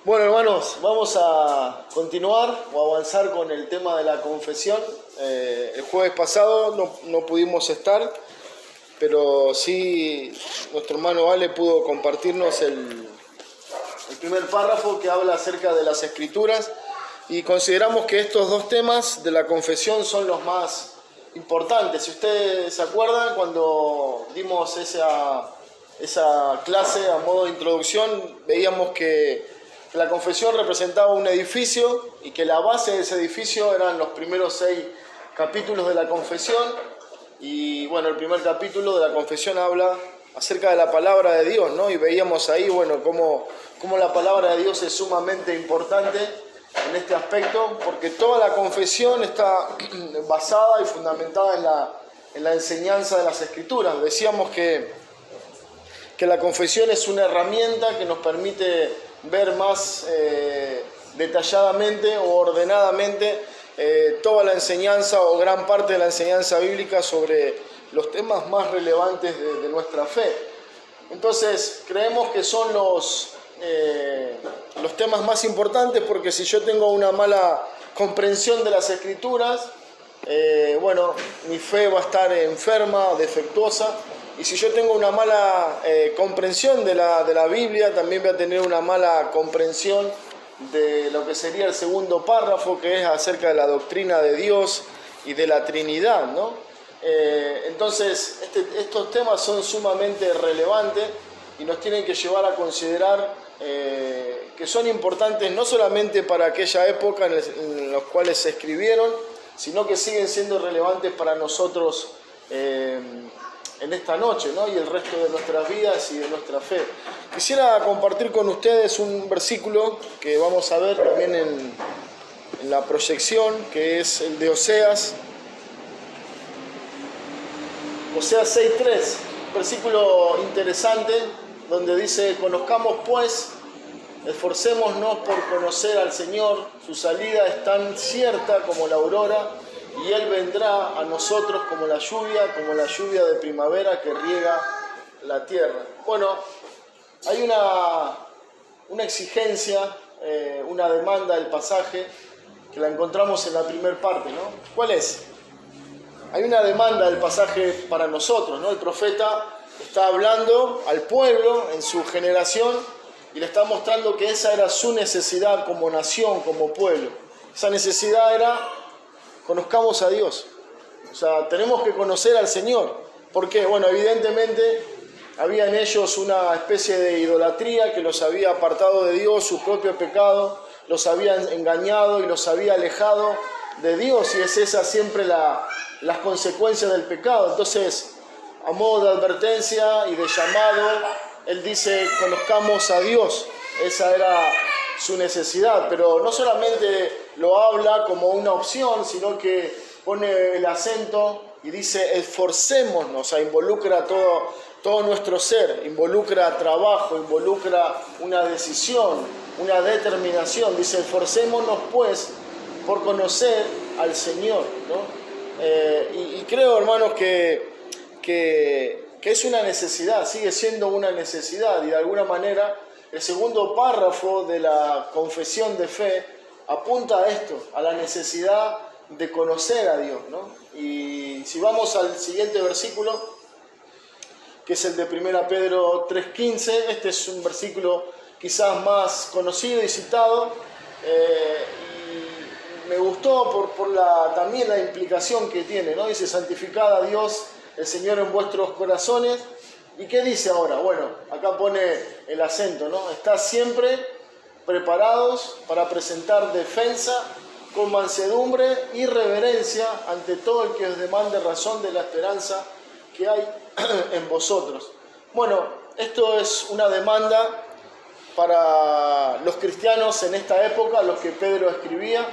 Bueno, hermanos, vamos a continuar o avanzar con el tema de la confesión. El jueves pasado no pudimos estar, pero sí nuestro hermano Ale pudo compartirnos el primer párrafo que habla acerca de las Escrituras, y consideramos que estos dos temas de la confesión son los más importantes. Si ustedes se acuerdan, cuando dimos esa clase a modo de introducción, veíamos que la confesión representaba un edificio y que la base de ese edificio eran los primeros 6 capítulos de la confesión. Y bueno, el primer capítulo de la confesión habla acerca de la palabra de Dios, ¿no? Y veíamos ahí, bueno, cómo la palabra de Dios es sumamente importante en este aspecto, porque toda la confesión está basada y fundamentada en la enseñanza de las Escrituras. Decíamos que la confesión es una herramienta que nos permite ver más detalladamente o ordenadamente toda la enseñanza o gran parte de la enseñanza bíblica sobre los temas más relevantes de nuestra fe. Entonces, creemos que son los temas más importantes, porque si yo tengo una mala comprensión de las Escrituras, bueno, mi fe va a estar enferma o defectuosa. Y si yo tengo una mala comprensión de la Biblia, también voy a tener una mala comprensión de lo que sería el segundo párrafo, que es acerca de la doctrina de Dios y de la Trinidad, ¿no? Entonces, estos temas son sumamente relevantes y nos tienen que llevar a considerar que son importantes no solamente para aquella época en los cuales se escribieron, sino que siguen siendo relevantes para nosotros en esta noche, ¿no? Y el resto de nuestras vidas y de nuestra fe. Quisiera compartir con ustedes un versículo que vamos a ver también en la proyección, que es el de Oseas 6:3, versículo interesante, donde dice: conozcamos pues, esforcémonos por conocer al Señor, su salida es tan cierta como la aurora, y Él vendrá a nosotros como la lluvia de primavera que riega la tierra. Bueno, hay una exigencia, una demanda del pasaje, que la encontramos en la primera parte, ¿no? ¿Cuál es? Hay una demanda del pasaje para nosotros, ¿no? El profeta está hablando al pueblo en su generación y le está mostrando que esa era su necesidad como nación, como pueblo. Esa necesidad era: conozcamos a Dios. O sea, tenemos que conocer al Señor. ¿Por qué? Bueno, evidentemente había en ellos una especie de idolatría que los había apartado de Dios, su propio pecado, los había engañado y los había alejado de Dios, y es esa siempre las consecuencias del pecado. Entonces, a modo de advertencia y de llamado, Él dice: conozcamos a Dios. Esa era su necesidad, pero no solamente lo habla como una opción, sino que pone el acento y dice: esforcémonos. O sea, involucra todo nuestro ser, involucra trabajo, involucra una decisión, una determinación. Dice: esforcémonos pues por conocer al Señor, ¿no? Y creo, hermanos, que es una necesidad, sigue siendo una necesidad, y de alguna manera el segundo párrafo de la confesión de fe apunta a esto, a la necesidad de conocer a Dios, ¿no? Y si vamos al siguiente versículo, que es el de 1 Pedro 3:15, este es un versículo quizás más conocido y citado, y me gustó por también la implicación que tiene, ¿no? Dice: santificad a Dios el Señor en vuestros corazones. ¿Y qué dice ahora? Bueno, acá pone el acento, ¿no? Estad siempre preparados para presentar defensa con mansedumbre y reverencia ante todo el que os demande razón de la esperanza que hay en vosotros. Bueno, esto es una demanda para los cristianos en esta época, a los que Pedro escribía.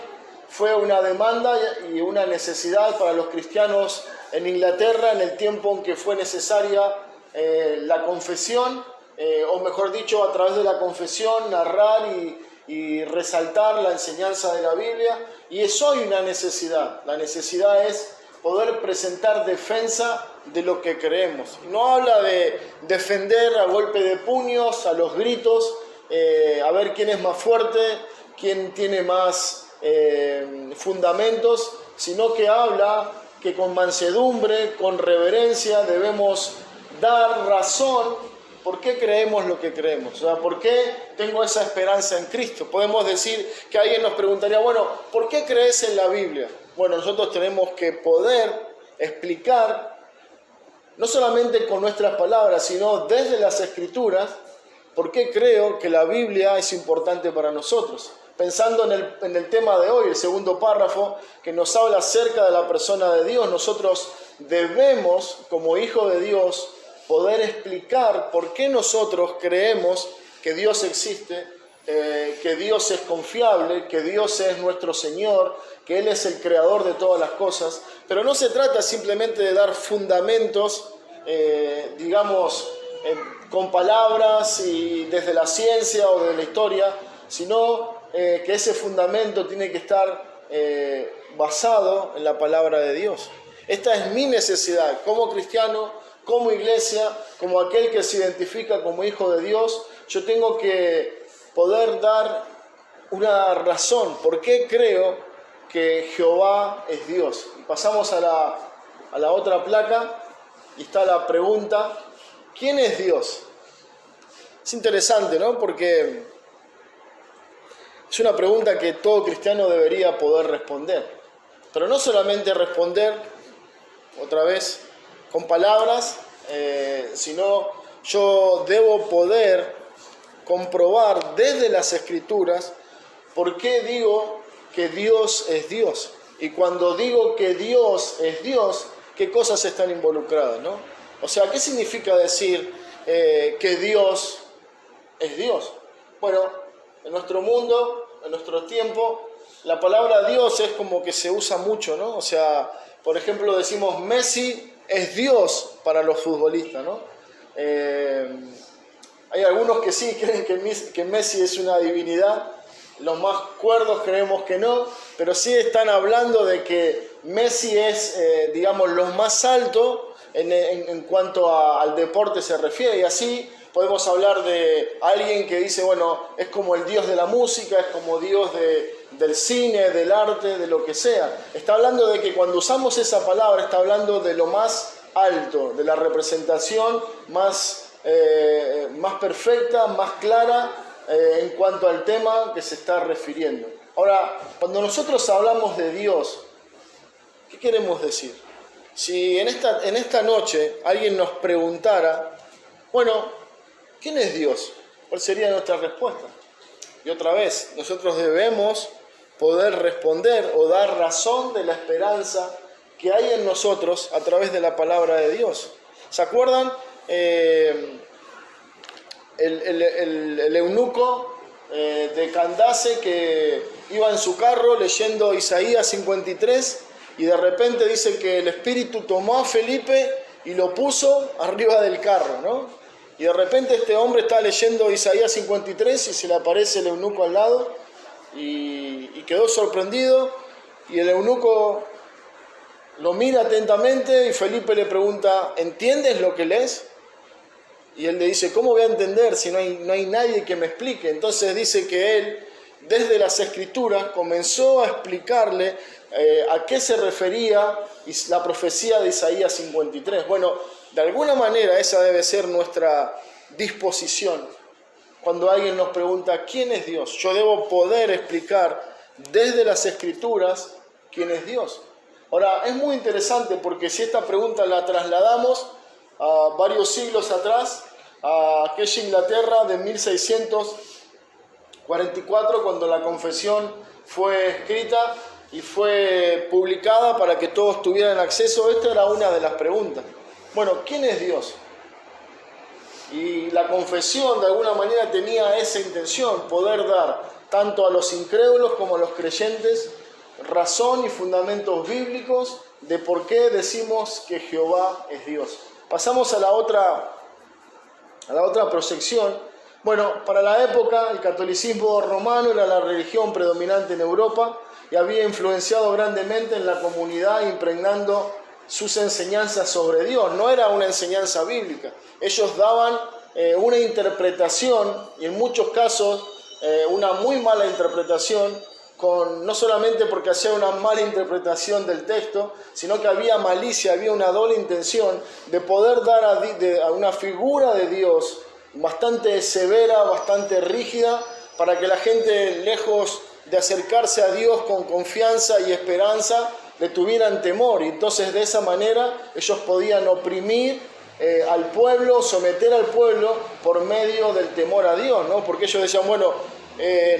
Fue una demanda y una necesidad para los cristianos en Inglaterra en el tiempo en que fue necesaria la confesión, o mejor dicho, a través de la confesión narrar y resaltar la enseñanza de la Biblia. Y es hoy una necesidad. La necesidad es poder presentar defensa de lo que creemos. No habla de defender a golpe de puños, a los gritos, a ver quién es más fuerte, quién tiene más fundamentos, sino que habla que con mansedumbre, con reverencia debemos dar razón por qué creemos lo que creemos. O sea, por qué tengo esa esperanza en Cristo. Podemos decir que alguien nos preguntaría, bueno, ¿por qué crees en la Biblia? Bueno, nosotros tenemos que poder explicar, no solamente con nuestras palabras, sino desde las Escrituras, por qué creo que la Biblia es importante para nosotros. Pensando en el tema de hoy, el segundo párrafo, que nos habla acerca de la persona de Dios, nosotros debemos, como hijos de Dios, poder explicar por qué nosotros creemos que Dios existe, que Dios es confiable, que Dios es nuestro Señor, que Él es el creador de todas las cosas. Pero no se trata simplemente de dar fundamentos, con palabras y desde la ciencia o de la historia, sino que ese fundamento tiene que estar basado en la palabra de Dios. Esta es mi necesidad como cristiano, como iglesia, como aquel que se identifica como hijo de Dios. Yo tengo que poder dar una razón por qué creo que Jehová es Dios. Y pasamos a la otra placa y está la pregunta, ¿quién es Dios? Es interesante, ¿no? Porque es una pregunta que todo cristiano debería poder responder. Pero no solamente responder, otra vez, con palabras, sino yo debo poder comprobar desde las Escrituras por qué digo que Dios es Dios. Y cuando digo que Dios es Dios, ¿qué cosas están involucradas, ¿no? O sea, ¿qué significa decir que Dios es Dios? Bueno, en nuestro mundo, en nuestro tiempo, la palabra Dios es como que se usa mucho, ¿no? O sea, por ejemplo, decimos Messi es Dios para los futbolistas, ¿no? Hay algunos que sí creen que Messi es una divinidad, los más cuerdos creemos que no, pero sí están hablando de que Messi es, lo más alto en cuanto al deporte se refiere, y así podemos hablar de alguien que dice, bueno, es como el Dios de la música, es como Dios del cine, del arte, de lo que sea. Está hablando de que cuando usamos esa palabra, está hablando de lo más alto, de la representación más perfecta, más clara en cuanto al tema que se está refiriendo. Ahora, cuando nosotros hablamos de Dios, ¿qué queremos decir? Si en esta noche alguien nos preguntara, bueno, ¿quién es Dios? ¿Cuál sería nuestra respuesta? Y otra vez, nosotros debemos poder responder o dar razón de la esperanza que hay en nosotros a través de la palabra de Dios. ¿Se acuerdan? El eunuco de Candace que iba en su carro leyendo Isaías 53 y de repente dice que el Espíritu tomó a Felipe y lo puso arriba del carro, ¿no? Y de repente este hombre está leyendo Isaías 53 y se le aparece el eunuco al lado y quedó sorprendido, y el eunuco lo mira atentamente y Felipe le pregunta, ¿entiendes lo que lees? Y él le dice, ¿cómo voy a entender si no hay nadie que me explique? Entonces dice que él, desde las Escrituras, comenzó a explicarle a qué se refería la profecía de Isaías 53. Bueno, de alguna manera esa debe ser nuestra disposición. Cuando alguien nos pregunta, ¿quién es Dios? Yo debo poder explicar desde las Escrituras quién es Dios. Ahora, es muy interesante porque si esta pregunta la trasladamos a varios siglos atrás, a aquella Inglaterra de 1644, cuando la Confesión fue escrita y fue publicada para que todos tuvieran acceso, esta era una de las preguntas. Bueno, ¿quién es Dios? Y la Confesión de alguna manera tenía esa intención, poder dar tanto a los incrédulos como a los creyentes razón y fundamentos bíblicos de por qué decimos que Jehová es Dios. Pasamos a la otra proyección. Bueno, para la época el catolicismo romano era la religión predominante en Europa y había influenciado grandemente en la comunidad, impregnando sus enseñanzas sobre Dios. No era una enseñanza bíblica. Ellos daban una interpretación, y en muchos casos una muy mala interpretación, no solamente porque hacía una mala interpretación del texto, sino que había malicia, había una doble intención de poder dar a una figura de Dios bastante severa, bastante rígida, para que la gente, lejos de acercarse a Dios con confianza y esperanza, le tuvieran temor. Y entonces de esa manera ellos podían oprimir al pueblo, someter al pueblo por medio del temor a Dios, ¿no? Porque ellos decían, bueno,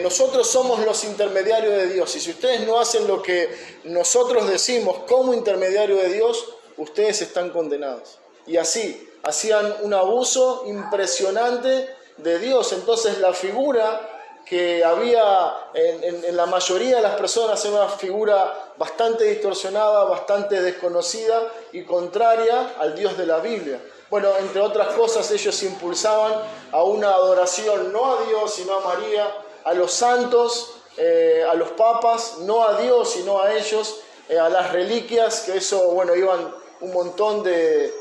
nosotros somos los intermediarios de Dios, y si ustedes no hacen lo que nosotros decimos como intermediario de Dios, ustedes están condenados. Y así, hacían un abuso impresionante de Dios. Entonces la figura que había en la mayoría de las personas era una figura bastante distorsionada, bastante desconocida y contraria al Dios de la Biblia. Bueno, entre otras cosas, ellos impulsaban a una adoración no a Dios, sino a María, a los santos, a los papas, no a Dios, sino a ellos, a las reliquias, que eso, bueno, iban un montón de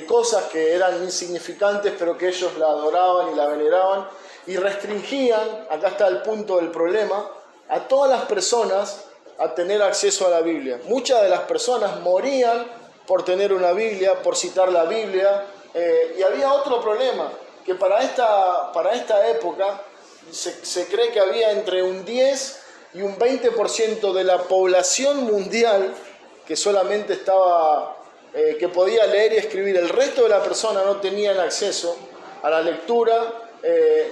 cosas que eran insignificantes, pero que ellos la adoraban y la veneraban, y restringían, acá está el punto del problema, a todas las personas a tener acceso a la Biblia. Muchas de las personas morían por tener una Biblia, por citar la Biblia, y había otro problema, que para esta época se cree que había entre un 10 y un 20% de la población mundial que solamente estaba, que podía leer y escribir. El resto de la persona no tenían acceso a la lectura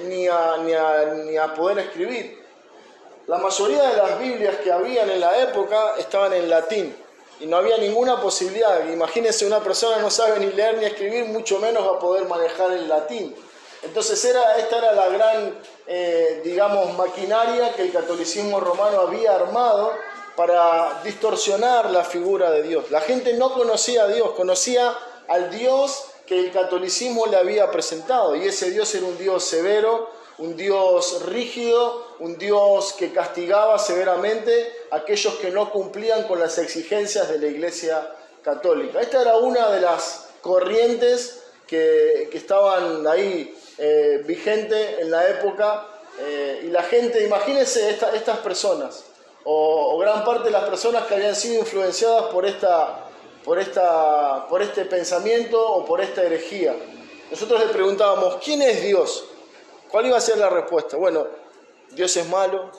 ni a poder escribir. La mayoría de las Biblias que habían en la época estaban en latín y no había ninguna posibilidad. Imagínense, una persona no sabe ni leer ni escribir, mucho menos va a poder manejar el latín. Entonces esta era la gran, maquinaria que el catolicismo romano había armado para distorsionar la figura de Dios. La gente no conocía a Dios, conocía al Dios que el catolicismo le había presentado, y ese Dios era un Dios severo, un Dios rígido, un Dios que castigaba severamente a aquellos que no cumplían con las exigencias de la Iglesia católica. Esta era una de las corrientes que estaban ahí vigente en la época, y la gente, imagínense estas personas, o gran parte de las personas que habían sido influenciadas por este pensamiento o por esta herejía. Nosotros le preguntábamos, ¿quién es Dios? ¿Cuál iba a ser la respuesta? Bueno, Dios es malo,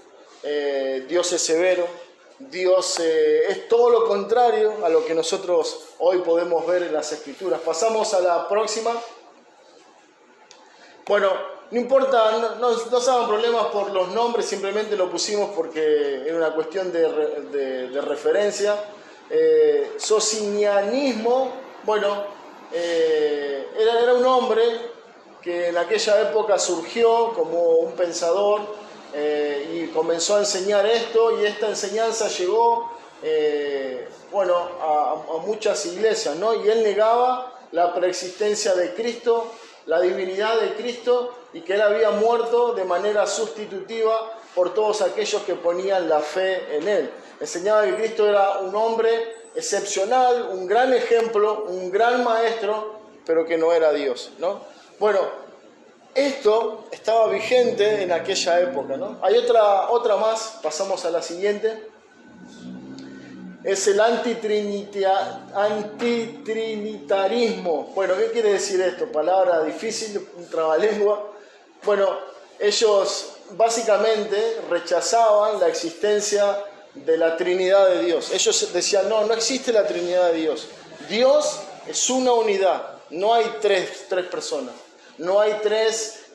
Dios es severo, Dios es todo lo contrario a lo que nosotros hoy podemos ver en las Escrituras. Pasamos a la próxima. Bueno, no importa, no se hagan problemas por los nombres, simplemente lo pusimos porque era una cuestión de referencia. Socinianismo, bueno, era un hombre que en aquella época surgió como un pensador y comenzó a enseñar esto, y esta enseñanza llegó a muchas iglesias, ¿no? Y él negaba la preexistencia de Cristo, la divinidad de Cristo, y que él había muerto de manera sustitutiva por todos aquellos que ponían la fe en él. Enseñaba que Cristo era un hombre excepcional, un gran ejemplo, un gran maestro, pero que no era Dios, ¿no? Bueno, esto estaba vigente en aquella época, ¿no? Hay otra más, pasamos a la siguiente. Es el antitrinitarismo. Bueno, ¿qué quiere decir esto? Palabra difícil, un trabalengua. Bueno, ellos básicamente rechazaban la existencia de la Trinidad de Dios. Ellos decían, no existe la Trinidad de Dios. Dios es una unidad, no hay tres personas. No hay tres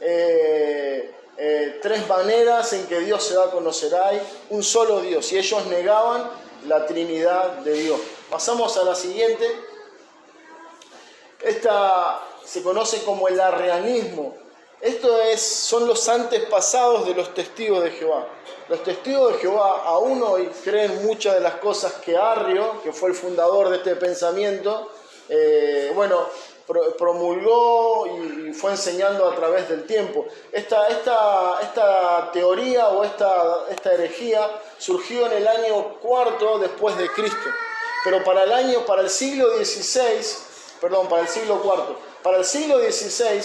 maneras en que Dios se va a conocer. Hay un solo Dios, y ellos negaban la Trinidad de Dios. Pasamos a la siguiente. Esta se conoce como el arrianismo. Son los antepasados de los testigos de Jehová. Los testigos de Jehová aún hoy creen muchas de las cosas que Arrio, que fue el fundador de este pensamiento, promulgó y fue enseñando a través del tiempo. Esta teoría o esta herejía surgió en el año IV después de Cristo, pero para el siglo IV, Para el siglo XVI,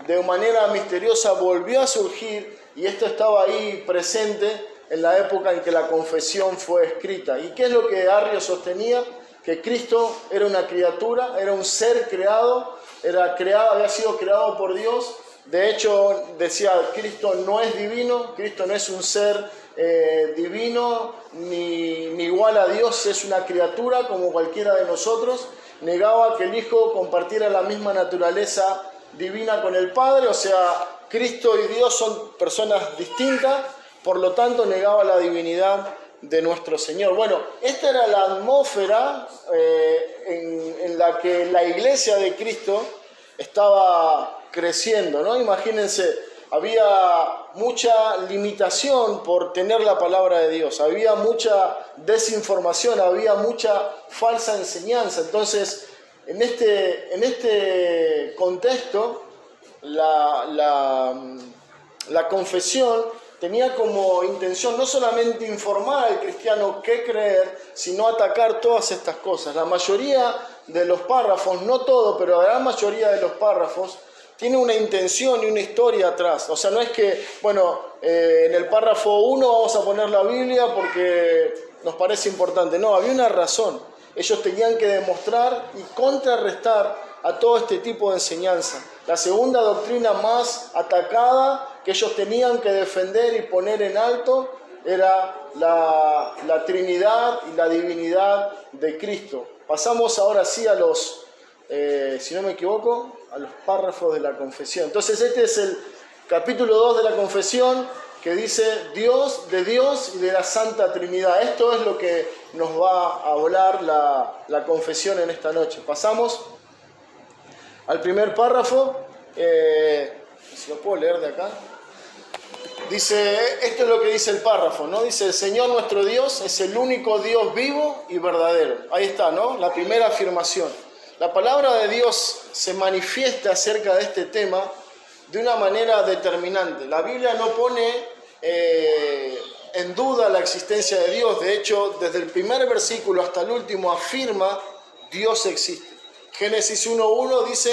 de manera misteriosa volvió a surgir, y esto estaba ahí presente en la época en que la confesión fue escrita. ¿Y qué es lo que Arrio sostenía? Que Cristo era una criatura, era un ser creado, había sido creado por Dios. De hecho, decía, Cristo no es divino, Cristo no es un ser divino, ni igual a Dios, es una criatura como cualquiera de nosotros. Negaba que el Hijo compartiera la misma naturaleza divina con el Padre, o sea, Cristo y Dios son personas distintas, por lo tanto negaba la divinidad de nuestro Señor. Bueno, esta era la atmósfera en la que la iglesia de Cristo estaba creciendo, ¿no? Imagínense, había mucha limitación por tener la palabra de Dios, había mucha desinformación, había mucha falsa enseñanza. Entonces, en este contexto, la confesión tenía como intención no solamente informar al cristiano qué creer, sino atacar todas estas cosas. La mayoría de los párrafos, no todo, pero la gran mayoría de los párrafos, tiene una intención y una historia atrás. O sea, no es que, bueno, en el párrafo 1 vamos a poner la Biblia porque nos parece importante. No, había una razón. Ellos tenían que demostrar y contrarrestar a todo este tipo de enseñanza. La segunda doctrina más atacada que ellos tenían que defender y poner en alto era la Trinidad y la divinidad de Cristo. Pasamos ahora sí a los, si no me equivoco, a los párrafos de la confesión. Entonces este es el capítulo 2 de la confesión, que dice Dios, de Dios y de la Santa Trinidad. Esto es lo que nos va a hablar la confesión en esta noche. Pasamos al primer párrafo, si lo puedo leer de acá. Dice, esto es lo que dice el párrafo, ¿no? Dice, el Señor nuestro Dios es el único Dios vivo y verdadero. Ahí está, ¿no? La primera afirmación. La palabra de Dios se manifiesta acerca de este tema de una manera determinante. La Biblia no pone en duda la existencia de Dios. De hecho, desde el primer versículo hasta el último afirma Dios existe. Génesis 1.1 dice,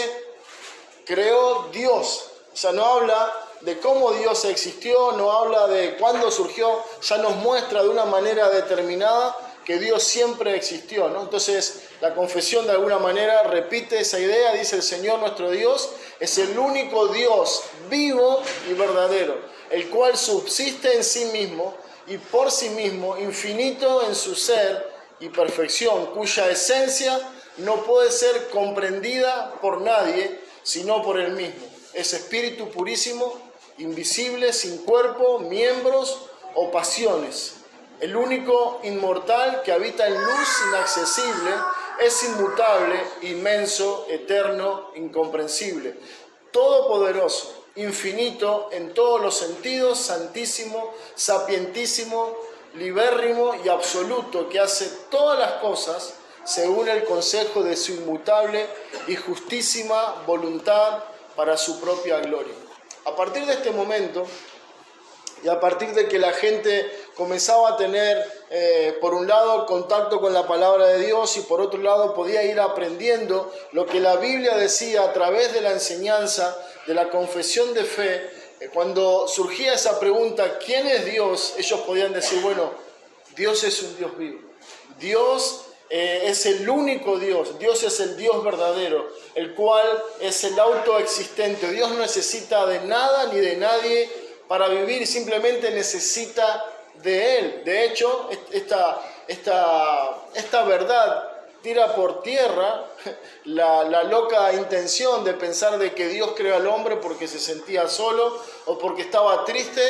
creó Dios. O sea, no habla de cómo Dios existió, no habla de cuándo surgió, ya nos muestra de una manera determinada que Dios siempre existió, ¿no? Entonces, la confesión de alguna manera repite esa idea, dice el Señor nuestro Dios es el único Dios vivo y verdadero, el cual subsiste en sí mismo y por sí mismo, infinito en su ser y perfección, cuya esencia no puede ser comprendida por nadie, sino por él mismo. Es espíritu purísimo, invisible, sin cuerpo, miembros o pasiones. El único inmortal que habita en luz inaccesible, es inmutable, inmenso, eterno, incomprensible, todopoderoso, infinito en todos los sentidos, santísimo, sapientísimo, libérrimo y absoluto, que hace todas las cosas según el consejo de su inmutable y justísima voluntad para su propia gloria. A partir de este momento, y a partir de que la gente comenzaba a tener, por un lado, contacto con la palabra de Dios y por otro lado podía ir aprendiendo lo que la Biblia decía a través de la enseñanza, de la confesión de fe, cuando surgía esa pregunta, ¿quién es Dios? Ellos podían decir, bueno, Dios es un Dios vivo. Dios es el único Dios. Dios es el Dios verdadero, el cual es el autoexistente. Dios no necesita de nada ni de nadie para vivir, simplemente necesita de Él. De hecho, esta verdad tira por tierra la loca intención de pensar de que Dios creó al hombre porque se sentía solo o porque estaba triste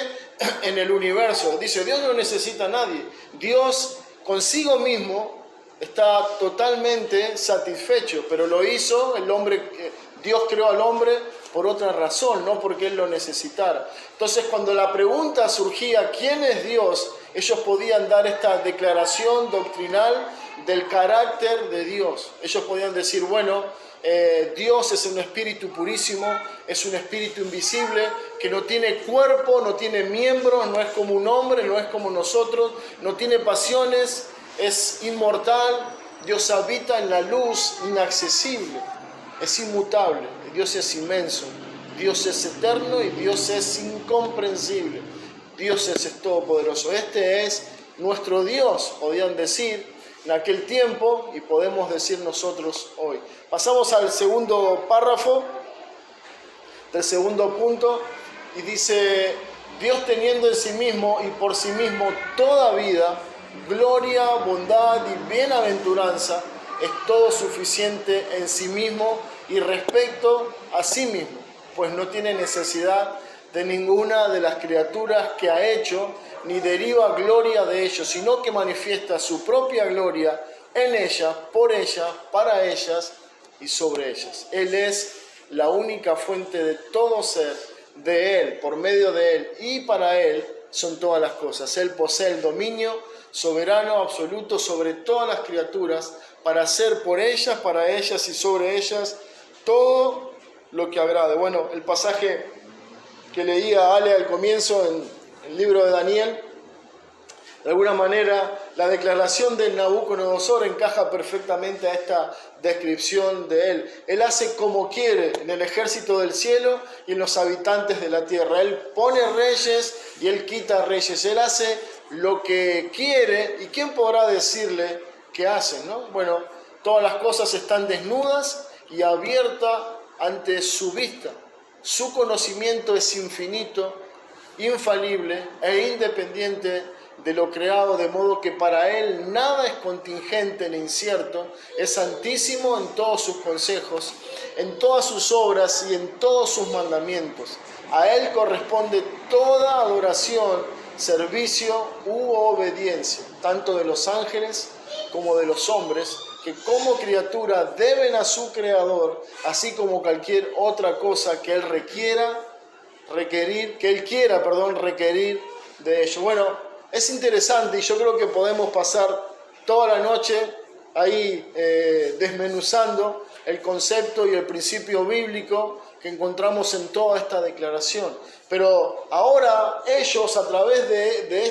en el universo. Dice, Dios no necesita a nadie. Dios consigo mismo está totalmente satisfecho, pero lo hizo el hombre. Dios creó al hombre por otra razón, no porque Él lo necesitara. Entonces, cuando la pregunta surgía, ¿quién es Dios?, ellos podían dar esta declaración doctrinal del carácter de Dios. Ellos podían decir, bueno, Dios es un espíritu purísimo, es un espíritu invisible, que no tiene cuerpo, no tiene miembros, no es como un hombre, no es como nosotros, no tiene pasiones, es inmortal, Dios habita en la luz inaccesible. es inmutable, Dios es inmenso, Dios es eterno y Dios es incomprensible. Dios es todopoderoso. Este es nuestro Dios, podían decir en aquel tiempo y podemos decir nosotros hoy. Pasamos al segundo párrafo del segundo punto y dice: Dios teniendo en sí mismo y por sí mismo toda vida, gloria, bondad y bienaventuranza, es todo suficiente en sí mismo y respecto a sí mismo, pues no tiene necesidad de ninguna de las criaturas que ha hecho, ni deriva gloria de ellos, sino que manifiesta su propia gloria en ellas, por ellas, para ellas y sobre ellas. Él es la única fuente de todo ser, de Él, por medio de Él y para Él son todas las cosas. Él posee el dominio soberano absoluto sobre todas las criaturas, para hacer por ellas, para ellas y sobre ellas todo lo que agrade. Bueno, el pasaje que leía Ale al comienzo en el libro de Daniel, de alguna manera la declaración de Nabucodonosor encaja perfectamente a esta descripción de él. Él hace como quiere en el ejército del cielo y en los habitantes de la tierra. Él pone reyes y él quita reyes. Él hace lo que quiere, y ¿quién podrá decirle qué hace, no? Bueno, todas las cosas están desnudas y abiertas ante su vista. Su conocimiento es infinito, infalible e independiente de lo creado, de modo que para él nada es contingente ni incierto. Es santísimo en todos sus consejos, en todas sus obras y en todos sus mandamientos. A él corresponde toda adoración, servicio u obediencia, tanto de los ángeles como de los hombres, que como criatura deben a su Creador, así como cualquier otra cosa que él requerir de ellos. Bueno, es interesante y yo creo que podemos pasar toda la noche ahí desmenuzando el concepto y el principio bíblico que encontramos en toda esta declaración. Pero ahora ellos, a través de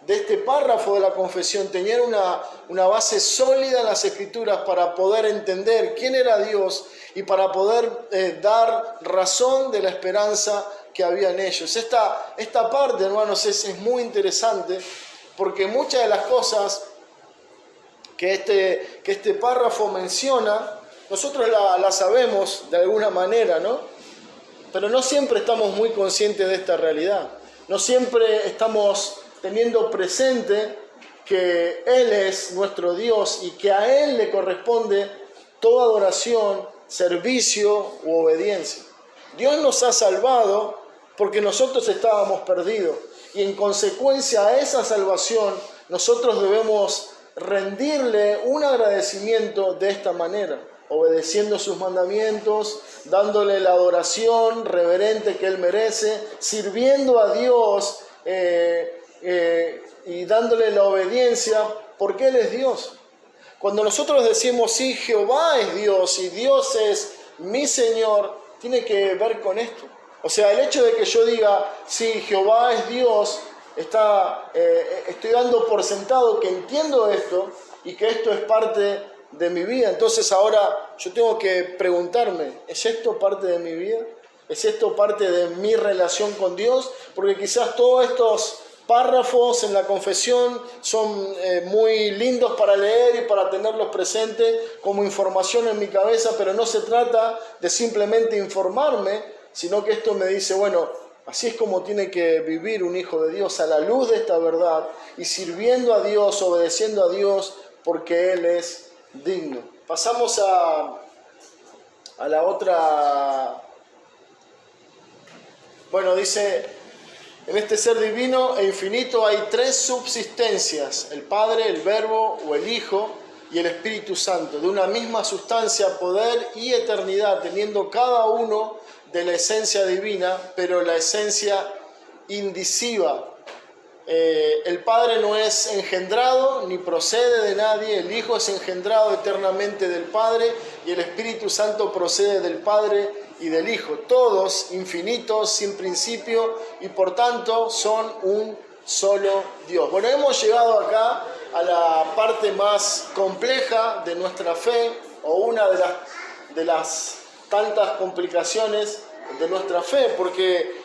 este párrafo de la confesión, tenían una base sólida en las Escrituras para poder entender quién era Dios y para poder dar razón de la esperanza que había en ellos. Esta parte, hermanos, es muy interesante, porque muchas de las cosas que este párrafo menciona, nosotros la sabemos de alguna manera, ¿no? Pero no siempre estamos muy conscientes de esta realidad. No siempre estamos teniendo presente que Él es nuestro Dios y que a Él le corresponde toda adoración, servicio u obediencia. Dios nos ha salvado porque nosotros estábamos perdidos y en consecuencia a esa salvación nosotros debemos rendirle un agradecimiento de esta manera, obedeciendo sus mandamientos, dándole la adoración reverente que Él merece, sirviendo a Dios y dándole la obediencia porque Él es Dios. Cuando nosotros decimos sí, Jehová es Dios y Dios es mi Señor, tiene que ver con esto. O sea, el hecho de que yo diga sí, Jehová es Dios, estoy dando por sentado que entiendo esto y que esto es parte de mi vida. Entonces ahora yo tengo que preguntarme, ¿es esto parte de mi vida? ¿Es esto parte de mi relación con Dios? Porque quizás todos estos párrafos en la confesión son muy lindos para leer y para tenerlos presentes como información en mi cabeza, pero no se trata de simplemente informarme, sino que esto me dice, bueno, así es como tiene que vivir un hijo de Dios, a la luz de esta verdad y sirviendo a Dios, obedeciendo a Dios, porque Él es digno. Pasamos a la otra. Bueno, dice: en este ser divino e infinito hay tres subsistencias: el Padre, el Verbo o el Hijo y el Espíritu Santo, de una misma sustancia, poder y eternidad, teniendo cada uno de la esencia divina, pero la esencia indivisible. El Padre no es engendrado ni procede de nadie, el Hijo es engendrado eternamente del Padre y el Espíritu Santo procede del Padre y del Hijo, todos infinitos, sin principio y por tanto son un solo Dios. Bueno, hemos llegado acá a la parte más compleja de nuestra fe, o una de las de las tantas complicaciones de nuestra fe, porque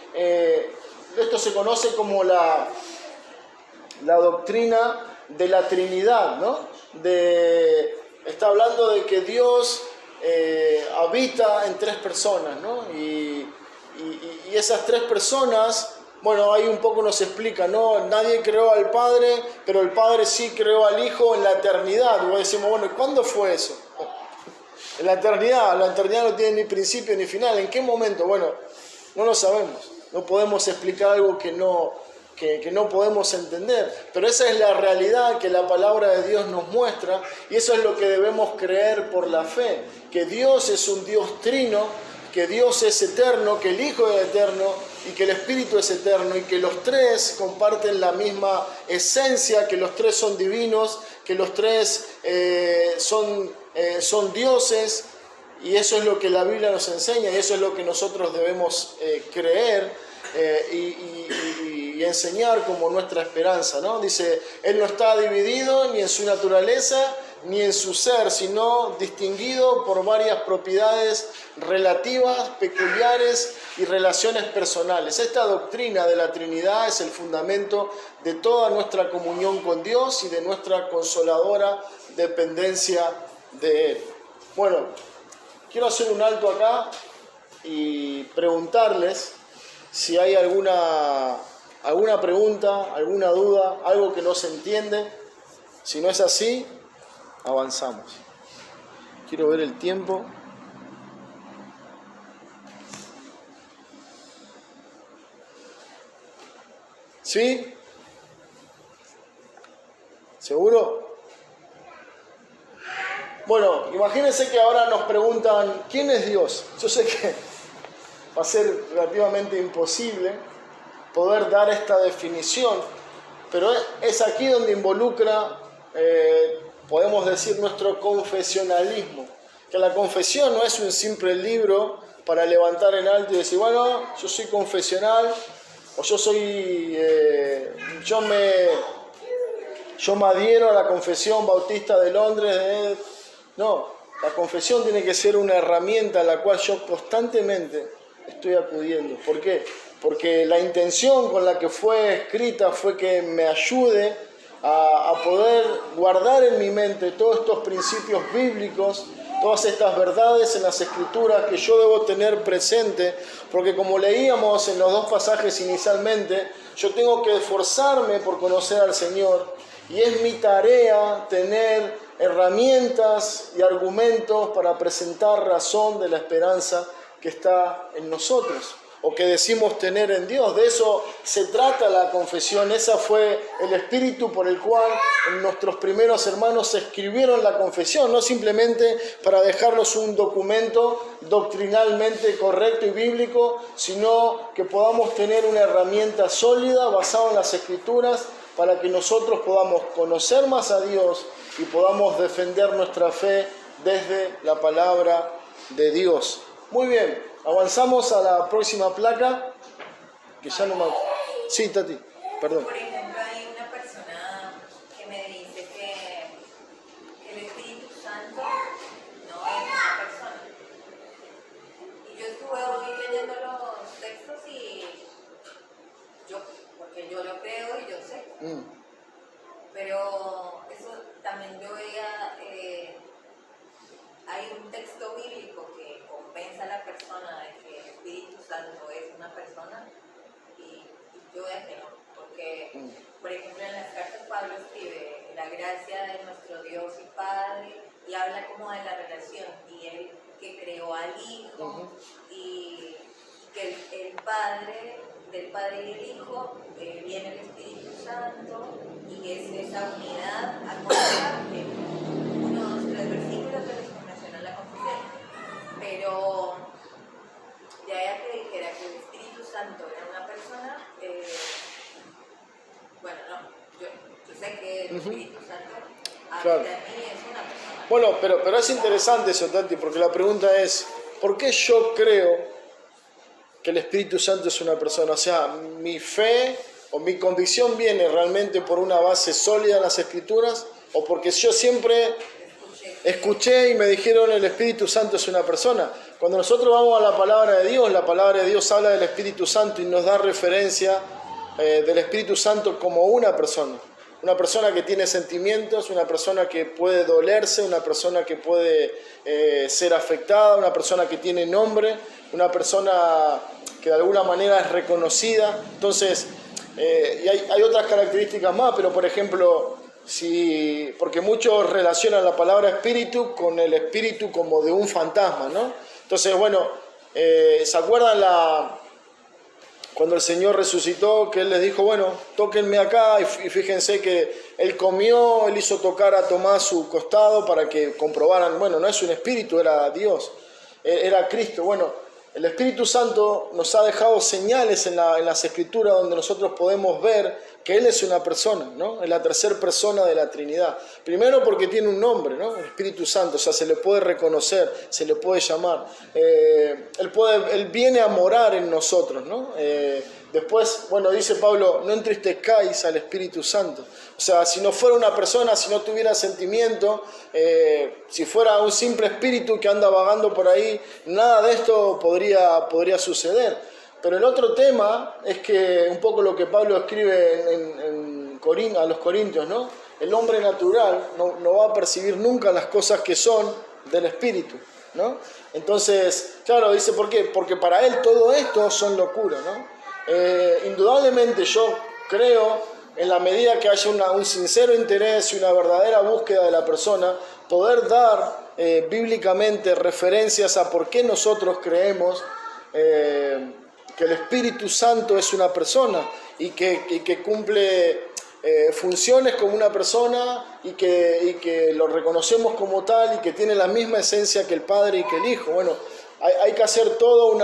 esto se conoce como la doctrina de la Trinidad, ¿no? Está hablando de que Dios habita en tres personas, ¿no? Y esas tres personas, bueno, ahí un poco nos explica, ¿no? Nadie creó al Padre, pero el Padre sí creó al Hijo en la eternidad. Y decimos, bueno, ¿cuándo fue eso? En la eternidad no tiene ni principio ni final. ¿En qué momento? Bueno, no lo sabemos. No podemos explicar algo que no podemos entender. Pero esa es la realidad que la palabra de Dios nos muestra, y eso es lo que debemos creer por la fe. Que Dios es un Dios trino, que Dios es eterno, que el Hijo es eterno y que el Espíritu es eterno, y que los tres comparten la misma esencia, que los tres son divinos, que los tres son dioses, y eso es lo que la Biblia nos enseña, y eso es lo que nosotros debemos creer y enseñar como nuestra esperanza, ¿no? Dice, Él no está dividido ni en su naturaleza ni en su ser, sino distinguido por varias propiedades relativas, peculiares y relaciones personales. Esta doctrina de la Trinidad es el fundamento de toda nuestra comunión con Dios y de nuestra consoladora dependencia de Él. Bueno, quiero hacer un alto acá y preguntarles si hay alguna pregunta, alguna duda, algo que no se entiende. Si no es así, avanzamos. Quiero ver el tiempo. ¿Sí? ¿Seguro? Bueno, imagínense que ahora nos preguntan, ¿quién es Dios? Yo sé que va a ser relativamente imposible poder dar esta definición, pero es aquí donde involucra, podemos decir, nuestro confesionalismo. Que la confesión no es un simple libro para levantar en alto y decir, bueno, yo soy confesional, o yo me adhiero a la Confesión Bautista de Londres. No, la confesión tiene que ser una herramienta a la cual yo constantemente estoy acudiendo. ¿Por qué? Porque la intención con la que fue escrita fue que me ayude a poder guardar en mi mente todos estos principios bíblicos, todas estas verdades en las Escrituras que yo debo tener presente, porque como leíamos en los dos pasajes inicialmente, yo tengo que esforzarme por conocer al Señor, y es mi tarea tener herramientas y argumentos para presentar razón de la esperanza que está en nosotros, o que decimos tener en Dios. De eso se trata la confesión. Ese fue el espíritu por el cual nuestros primeros hermanos escribieron la confesión, no simplemente para dejarnos un documento doctrinalmente correcto y bíblico, sino que podamos tener una herramienta sólida basada en las Escrituras para que nosotros podamos conocer más a Dios y podamos defender nuestra fe desde la palabra de Dios. Muy bien, avanzamos a la próxima placa, que ya no me... Sí, Tati, perdón. Por ejemplo, hay una persona que me dice que el Espíritu Santo no es una persona. Y yo estuve hoy leyendo los textos y porque yo lo creo y yo sé. Pero eso también yo veía, hay un texto bíblico que convence a la persona de que el Espíritu Santo es una persona, y yo veo que no, porque por ejemplo en las cartas Pablo escribe la gracia de nuestro Dios y Padre, y habla como de la relación, y él que creó al Hijo, y que el Padre, del Padre y el Hijo viene el Espíritu Santo, y es esa unidad armónica en 1, 2, 3 versículos que les menciona la confesión. Pero ya ella que dijera que el Espíritu Santo era una persona, bueno, no, yo sé que el Espíritu Santo Claro. habita en mí, es una persona. Bueno, pero es interesante eso, Tati, porque la pregunta es, ¿por qué yo creo que el Espíritu Santo es una persona? O sea, mi fe o mi convicción viene realmente por una base sólida en las Escrituras, o porque yo siempre escuché y me dijeron el Espíritu Santo es una persona. Cuando nosotros vamos a la palabra de Dios habla del Espíritu Santo y nos da referencia del Espíritu Santo como una persona. Una persona que tiene sentimientos, una persona que puede dolerse, una persona que puede ser afectada, una persona que tiene nombre, una persona que de alguna manera es reconocida. Entonces, y hay otras características más, pero por ejemplo, porque muchos relacionan la palabra espíritu con el espíritu como de un fantasma, ¿no? Entonces, bueno, ¿se acuerdan cuando el Señor resucitó, que Él les dijo, bueno, tóquenme acá, y fíjense que Él comió, Él hizo tocar a Tomás su costado para que comprobaran, bueno, no es un espíritu, era Dios, era Cristo. Bueno, el Espíritu Santo nos ha dejado señales en las Escrituras donde nosotros podemos ver que Él es una persona, ¿no? Es la tercera persona de la Trinidad. Primero porque tiene un nombre, ¿no? El Espíritu Santo, o sea, se le puede reconocer, se le puede llamar. Él viene a morar en nosotros, ¿no? Después, bueno, dice Pablo, no entristezcáis al Espíritu Santo. O sea, si no fuera una persona, si no tuviera sentimiento, si fuera un simple espíritu que anda vagando por ahí, nada de esto podría suceder. Pero el otro tema es que un poco lo que Pablo escribe a los Corintios, ¿no? El hombre natural no va a percibir nunca las cosas que son del Espíritu, ¿no? Entonces, claro, dice, ¿por qué? Porque para él todo esto son locura, ¿no? Indudablemente yo creo, en la medida que haya un sincero interés y una verdadera búsqueda de la persona, poder dar bíblicamente referencias a por qué nosotros creemos que el Espíritu Santo es una persona y que cumple funciones como una persona y que lo reconocemos como tal y que tiene la misma esencia que el Padre y que el Hijo. Bueno, hay que hacer todo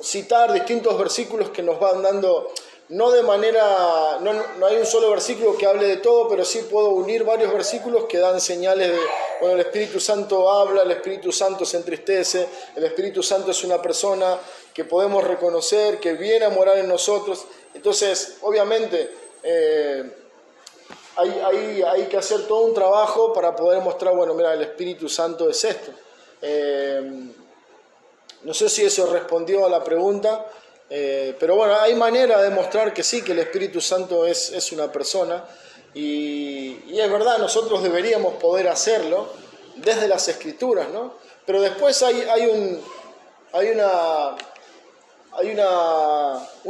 citar distintos versículos que nos van dando, no hay un solo versículo que hable de todo, pero sí puedo unir varios versículos que dan señales de, bueno, el Espíritu Santo habla, el Espíritu Santo se entristece, el Espíritu Santo es una persona que podemos reconocer, que viene a morar en nosotros. Entonces, obviamente, hay que hacer todo un trabajo para poder mostrar, bueno, mira, el Espíritu Santo es esto. No sé si eso respondió a la pregunta, pero bueno, hay manera de mostrar que sí, que el Espíritu Santo es una persona, y es verdad, nosotros deberíamos poder hacerlo desde las Escrituras, ¿no? Pero después hay un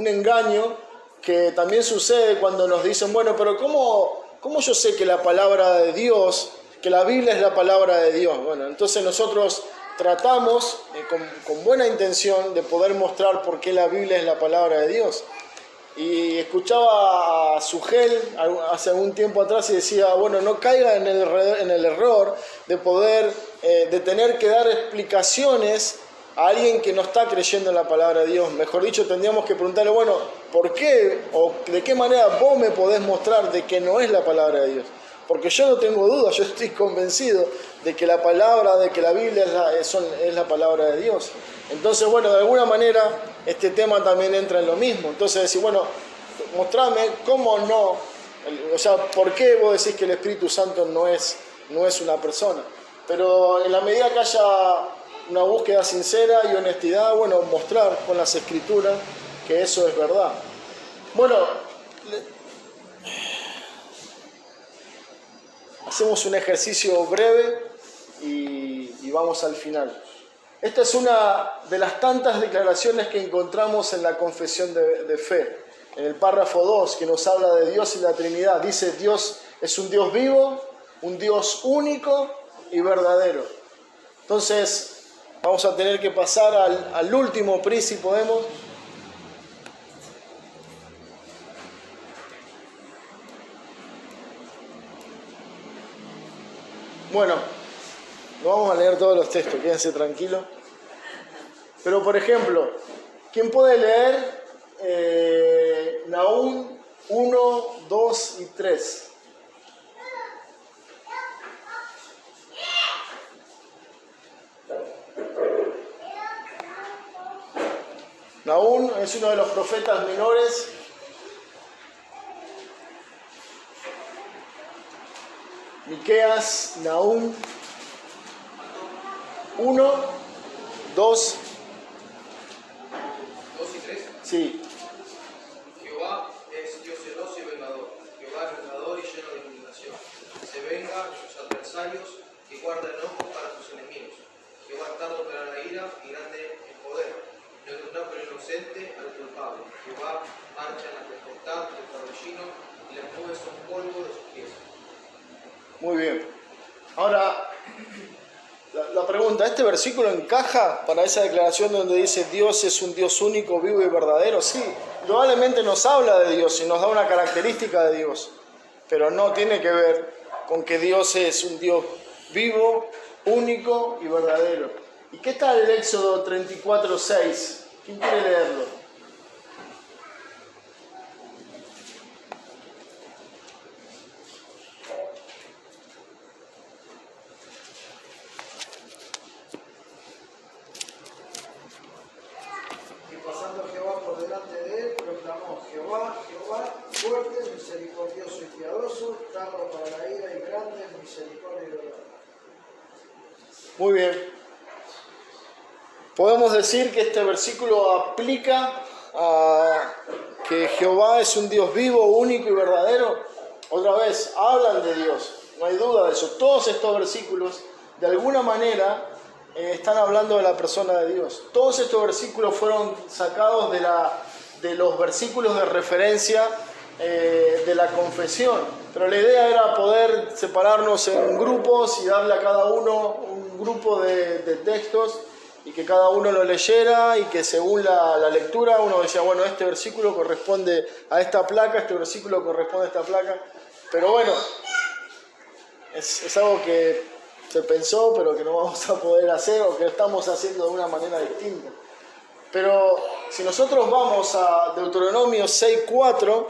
engaño que también sucede cuando nos dicen, bueno, pero ¿cómo yo sé que la palabra de Dios, que la Biblia es la palabra de Dios? Bueno, entonces nosotros tratamos con buena intención de poder mostrar por qué la Biblia es la palabra de Dios. Y escuchaba a Sugel hace algún tiempo atrás y decía, bueno, no caiga en el error de tener que dar explicaciones a alguien que no está creyendo en la palabra de Dios. Mejor dicho, tendríamos que preguntarle, bueno, ¿por qué o de qué manera vos me podés mostrar de que no es la palabra de Dios? Porque yo no tengo duda, yo estoy convencido de que la Biblia es la palabra de Dios. Entonces, bueno, de alguna manera este tema también entra en lo mismo. Entonces decir, bueno, mostrame cómo no, o sea, ¿por qué vos decís que el Espíritu Santo no es una persona? Pero en la medida que haya una búsqueda sincera y honestidad, bueno, mostrar con las Escrituras que eso es verdad. Bueno, hacemos un ejercicio breve y vamos al final. Esta es una de las tantas declaraciones que encontramos en la confesión de fe. En el párrafo 2, que nos habla de Dios y la Trinidad, dice: Dios es un Dios vivo, un Dios único y verdadero. Entonces, vamos a tener que pasar al último PRI, si podemos. Bueno, no vamos a leer todos los textos, quédense tranquilos. Pero, por ejemplo, ¿quién puede leer Nahum 1, 2 y 3? Nahum es uno de los profetas menores. Miqueas, Nahum 1, 2. 2 y 3. Sí. Jehová es Dios celoso y vengador. Jehová es vengador y lleno de indignación. Se venga de sus adversarios y guarda enojo para sus enemigos. Jehová es tardo para la ira y grande en poder. No tendrá por inocente al culpable. Jehová marcha en la tempestad del torbellino y las nubes son polvo de sus pies. Muy bien. Ahora, la pregunta, ¿este versículo encaja para esa declaración donde dice Dios es un Dios único, vivo y verdadero? Sí, probablemente nos habla de Dios y nos da una característica de Dios, pero no tiene que ver con que Dios es un Dios vivo, único y verdadero. ¿Y qué tal el Éxodo 34:6? ¿Quién quiere leerlo? Y pasando Jehová por delante de él, proclamó: Jehová, Jehová, fuerte, misericordioso y piadoso, tardo para la ira y grande en misericordia y verdad. Muy bien. Podemos decir que este versículo aplica a que Jehová es un Dios vivo, único y verdadero. Otra vez, hablan de Dios, no hay duda de eso. Todos estos versículos, de alguna manera, están hablando de la persona de Dios. Todos estos versículos fueron sacados de los versículos de referencia de la confesión. Pero la idea era poder separarnos en grupos y darle a cada uno un grupo de textos y que cada uno lo leyera y que según la lectura uno decía, bueno, este versículo corresponde a esta placa, este versículo corresponde a esta placa. Pero bueno, es algo que se pensó pero que no vamos a poder hacer o que estamos haciendo de una manera distinta. Pero si nosotros vamos a Deuteronomio 6:4,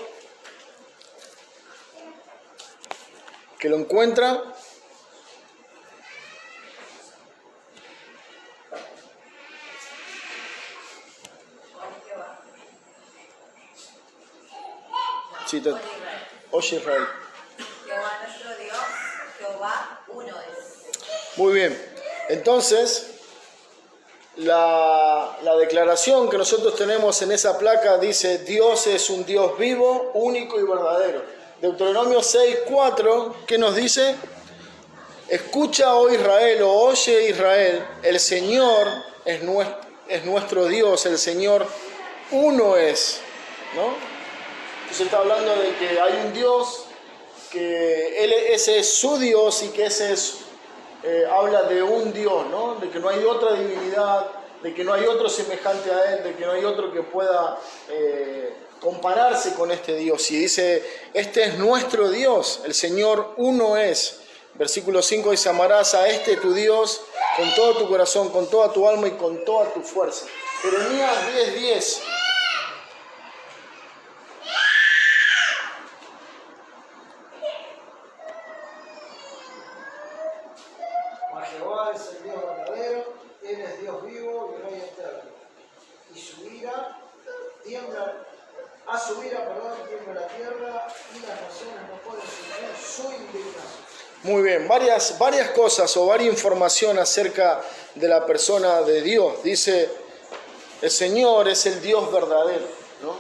que lo encuentra, sí, oye Israel. Jehová nuestro Dios, Jehová uno es. Muy bien, entonces la declaración que nosotros tenemos en esa placa dice Dios es un Dios vivo, único y verdadero. Deuteronomio 6:4, ¿qué nos dice? Escucha, oh Israel, o oye Israel, el Señor es nuestro Dios, el Señor uno es, ¿no? Entonces está hablando de que hay un Dios, que ese es su Dios y que ese es, habla de un Dios, ¿no? De que no hay otra divinidad, de que no hay otro semejante a Él, de que no hay otro que pueda compararse con este Dios. Y dice, este es nuestro Dios, el Señor uno es. Versículo 5 dice, amarás a este tu Dios con todo tu corazón, con toda tu alma y con toda tu fuerza. Jeremías 10:10. Mas Jehová es el Dios verdadero, Él es Dios vivo y Rey eterno. Y su ira tiembla, tiembla la tierra y las naciones no pueden sufrir su indignación. Muy bien, varias cosas o varias información acerca de la persona de Dios. Dice, el Señor es el Dios verdadero, ¿no?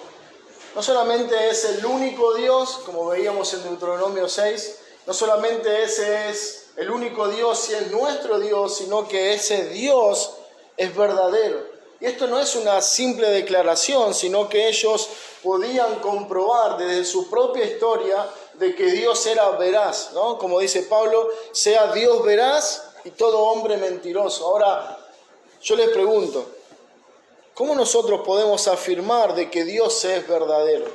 No solamente es el único Dios, como veíamos en Deuteronomio 6, no solamente ese es el único Dios y es nuestro Dios, sino que ese Dios es verdadero. Y esto no es una simple declaración, sino que ellos podían comprobar desde su propia historia de que Dios era veraz, ¿no? Como dice Pablo, sea Dios veraz y todo hombre mentiroso. Ahora, yo les pregunto, ¿cómo nosotros podemos afirmar de que Dios es verdadero?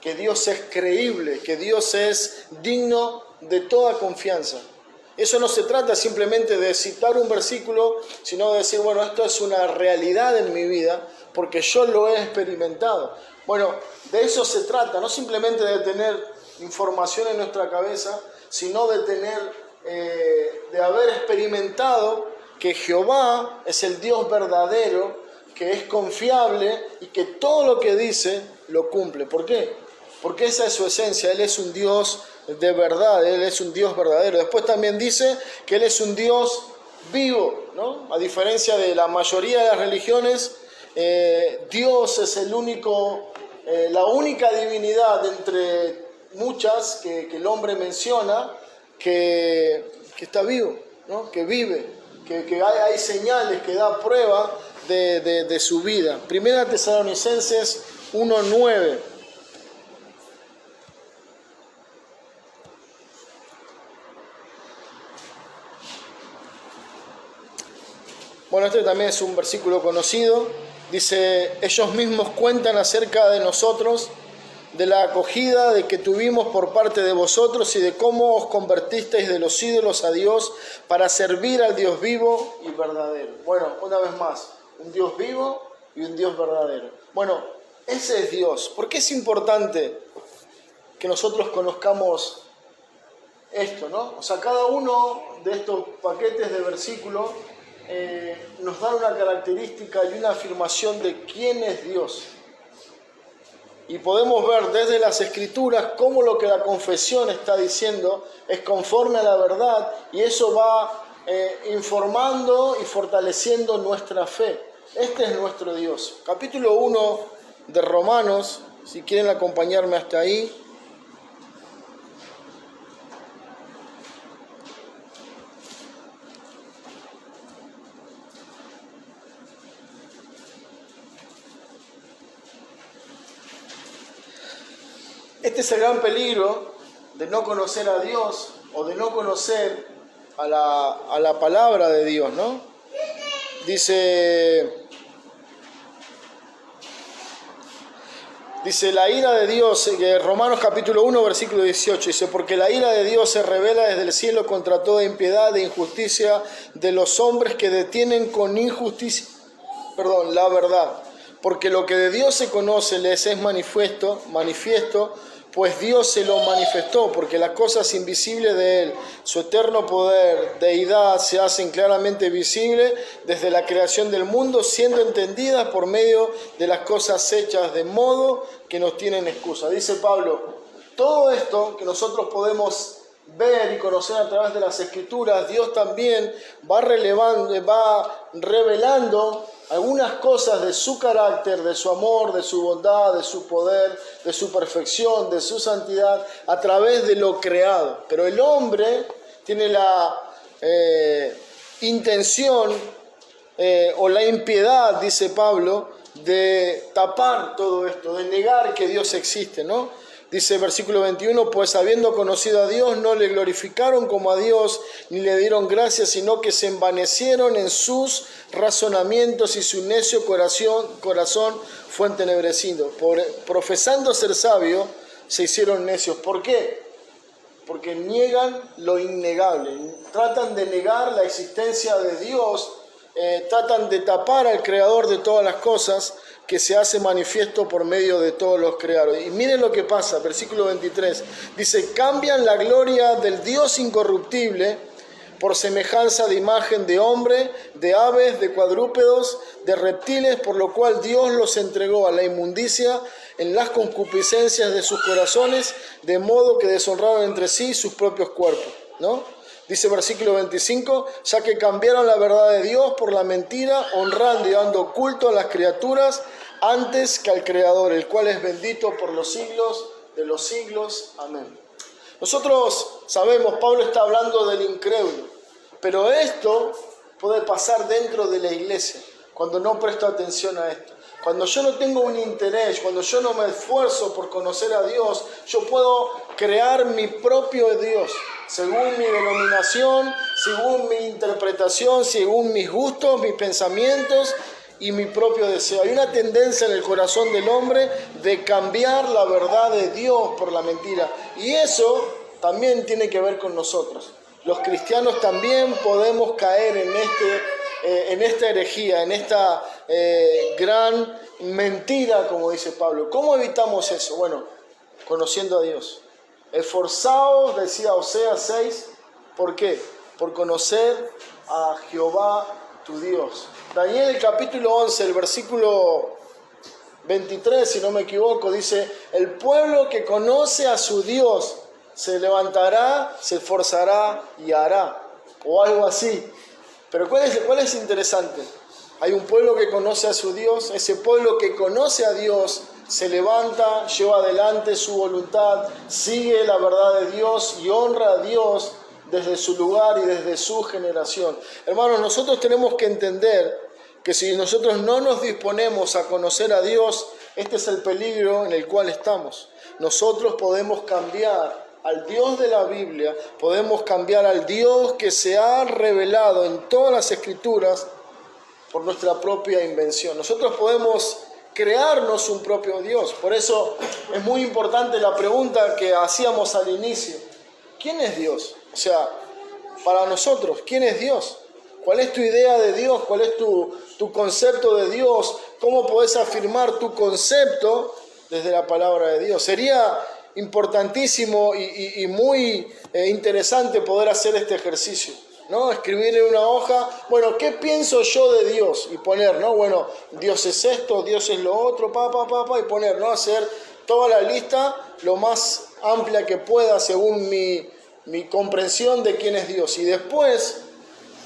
Que Dios es creíble, que Dios es digno de toda confianza. Eso no se trata simplemente de citar un versículo, sino de decir, bueno, esto es una realidad en mi vida, porque yo lo he experimentado. Bueno, de eso se trata, no simplemente de tener información en nuestra cabeza, sino de de haber experimentado que Jehová es el Dios verdadero, que es confiable y que todo lo que dice lo cumple. ¿Por qué? porque esa es su esencia. Él es un Dios de verdad, Él es un Dios verdadero. Después también dice que Él es un Dios vivo, ¿no? A diferencia de la mayoría de las religiones, Dios es el único, la única divinidad entre muchas que el hombre menciona que está vivo, ¿no? Que vive, que hay señales, que da prueba de su vida. Primera Tesalonicenses 1:9. Bueno, este también es un versículo conocido. Dice, ellos mismos cuentan acerca de nosotros, de la acogida de que tuvimos por parte de vosotros y de cómo os convertisteis de los ídolos a Dios para servir al Dios vivo y verdadero. Bueno, una vez más, un Dios vivo y un Dios verdadero. Bueno, ese es Dios. ¿Por qué es importante que nosotros conozcamos esto, no? O sea, cada uno de estos paquetes de versículos nos da una característica y una afirmación de quién es Dios. Y podemos ver desde las Escrituras cómo lo que la confesión está diciendo es conforme a la verdad, y eso va informando y fortaleciendo nuestra fe. Este es nuestro Dios. Capítulo 1 de Romanos, si quieren acompañarme hasta ahí. Este es el gran peligro de no conocer a Dios o de no conocer a la palabra de Dios, ¿no? Dice la ira de Dios, Romanos capítulo 1, versículo 18, dice, porque la ira de Dios se revela desde el cielo contra toda impiedad e injusticia de los hombres que detienen con injusticia, la verdad. Porque lo que de Dios se conoce les es manifiesto, pues Dios se lo manifestó, porque las cosas invisibles de Él, su eterno poder, deidad, se hacen claramente visibles desde la creación del mundo, siendo entendidas por medio de las cosas hechas, de modo que nos tienen excusa. Dice Pablo, todo esto que nosotros podemos ver y conocer a través de las Escrituras, Dios también va revelando algunas cosas de su carácter, de su amor, de su bondad, de su poder, de su perfección, de su santidad, a través de lo creado. Pero el hombre tiene la intención o la impiedad, dice Pablo, de tapar todo esto, de negar que Dios existe, ¿no? Dice versículo 21, pues habiendo conocido a Dios, no le glorificaron como a Dios, ni le dieron gracias, sino que se envanecieron en sus razonamientos y su necio corazón fue entenebrecido. Profesando ser sabios, se hicieron necios. ¿Por qué? Porque niegan lo innegable, tratan de negar la existencia de Dios, tratan de tapar al Creador de todas las cosas, que se hace manifiesto por medio de todos los creados. Y miren lo que pasa, versículo 23, dice, cambian la gloria del Dios incorruptible por semejanza de imagen de hombre, de aves, de cuadrúpedos, de reptiles, por lo cual Dios los entregó a la inmundicia en las concupiscencias de sus corazones, de modo que deshonraron entre sí sus propios cuerpos, ¿no? Dice versículo 25, ya que cambiaron la verdad de Dios por la mentira, honrando y dando culto a las criaturas antes que al Creador, el cual es bendito por los siglos de los siglos. Amén. Nosotros sabemos, Pablo está hablando del incrédulo, pero esto puede pasar dentro de la iglesia, cuando no presto atención a esto. Cuando yo no tengo un interés, cuando yo no me esfuerzo por conocer a Dios, yo puedo crear mi propio Dios, según mi denominación, según mi interpretación, según mis gustos, mis pensamientos y mi propio deseo. Hay una tendencia en el corazón del hombre de cambiar la verdad de Dios por la mentira. Y eso también tiene que ver con nosotros. Los cristianos también podemos caer en esta herejía, en esta gran mentira, como dice Pablo. ¿Cómo evitamos eso? Bueno, conociendo a Dios. Esforzaos, decía Oseas 6, ¿por qué? Por conocer a Jehová tu Dios. Daniel capítulo 11, el versículo 23, si no me equivoco, dice, el pueblo que conoce a su Dios se levantará, se esforzará y hará, o algo así. Pero ¿cuál es interesante? Hay un pueblo que conoce a su Dios, ese pueblo que conoce a Dios se levanta, lleva adelante su voluntad, sigue la verdad de Dios y honra a Dios desde su lugar y desde su generación. Hermanos, nosotros tenemos que entender que si nosotros no nos disponemos a conocer a Dios, este es el peligro en el cual estamos. Nosotros podemos cambiar al Dios de la Biblia, podemos cambiar al Dios que se ha revelado en todas las Escrituras por nuestra propia invención. Nosotros podemos crearnos un propio Dios. Por eso es muy importante la pregunta que hacíamos al inicio. ¿Quién es Dios? O sea, para nosotros, ¿quién es Dios? ¿Cuál es tu idea de Dios? ¿Cuál es tu concepto de Dios? ¿Cómo podés afirmar tu concepto desde la palabra de Dios? Sería importantísimo y muy interesante poder hacer este ejercicio, ¿no? Escribir en una hoja, bueno, ¿qué pienso yo de Dios? Y poner, ¿no? Bueno, Dios es esto, Dios es lo otro, y poner, ¿no? Hacer toda la lista lo más amplia que pueda según mi comprensión de quién es Dios. Y después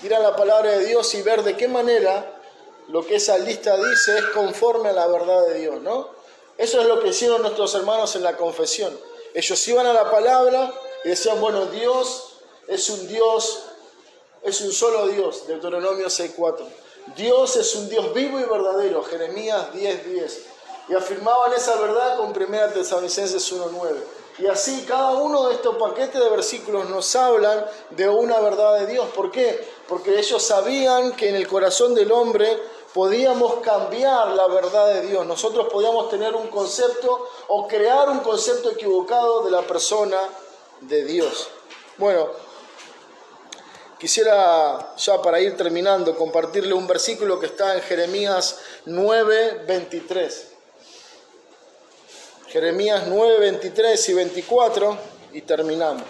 ir a la palabra de Dios y ver de qué manera lo que esa lista dice es conforme a la verdad de Dios, ¿no? Eso es lo que hicieron nuestros hermanos en la confesión. Ellos iban a la palabra y decían, bueno, Dios, es un solo Dios, Deuteronomio 6:4. Dios es un Dios vivo y verdadero, Jeremías 10:10. Y afirmaban esa verdad con 1 Tesalonicenses 1:9. Y así cada uno de estos paquetes de versículos nos hablan de una verdad de Dios. ¿Por qué? Porque ellos sabían que en el corazón del hombre podíamos cambiar la verdad de Dios. Nosotros podíamos tener un concepto o crear un concepto equivocado de la persona de Dios. Bueno, quisiera ya para ir terminando compartirle un versículo que está en Jeremías 9:23. Jeremías 9:23 y 24 y terminamos.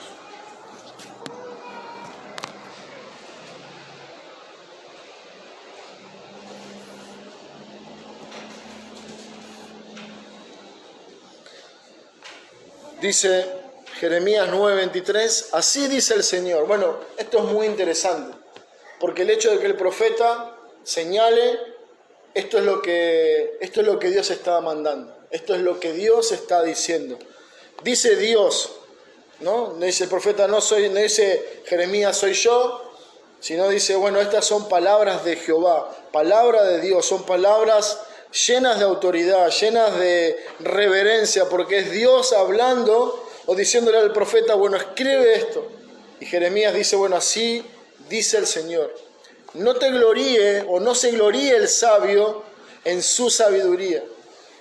Dice Jeremías 9:23, así dice el Señor. Bueno, esto es muy interesante, porque el hecho de que el profeta señale, esto es lo que Dios está mandando, esto es lo que Dios está diciendo. Dice Dios, ¿no? No dice el profeta, no dice Jeremías soy yo, sino dice, bueno, estas son palabras de Jehová, palabra de Dios, son palabras llenas de autoridad, llenas de reverencia, porque es Dios hablando o diciéndole al profeta, bueno, escribe esto. Y Jeremías dice, bueno, así dice el Señor. No te gloríe o no se gloríe el sabio en su sabiduría,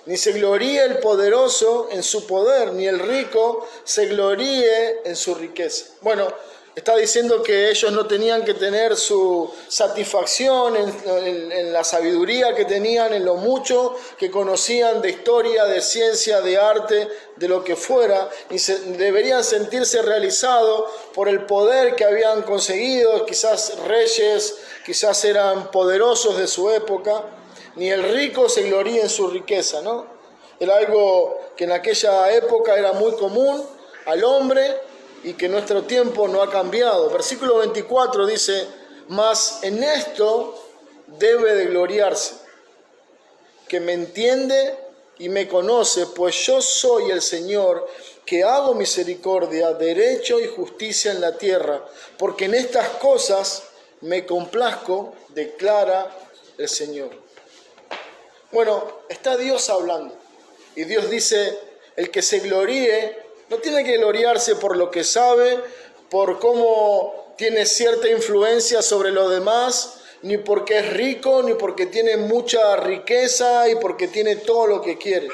ni se gloríe el poderoso en su poder, ni el rico se gloríe en su riqueza. Bueno, está diciendo que ellos no tenían que tener su satisfacción en la sabiduría que tenían, en lo mucho que conocían de historia, de ciencia, de arte, de lo que fuera, y deberían sentirse realizados por el poder que habían conseguido, quizás reyes, quizás eran poderosos de su época, ni el rico se gloría en su riqueza, ¿no? Era algo que en aquella época era muy común al hombre, y que nuestro tiempo no ha cambiado. Versículo 24 dice, mas en esto debe de gloriarse, que me entiende y me conoce, pues yo soy el Señor, que hago misericordia, derecho y justicia en la tierra, porque en estas cosas me complazco, declara el Señor. Bueno, está Dios hablando, y Dios dice, el que se gloríe, no tiene que gloriarse por lo que sabe, por cómo tiene cierta influencia sobre los demás, ni porque es rico, ni porque tiene mucha riqueza y porque tiene todo lo que quiere.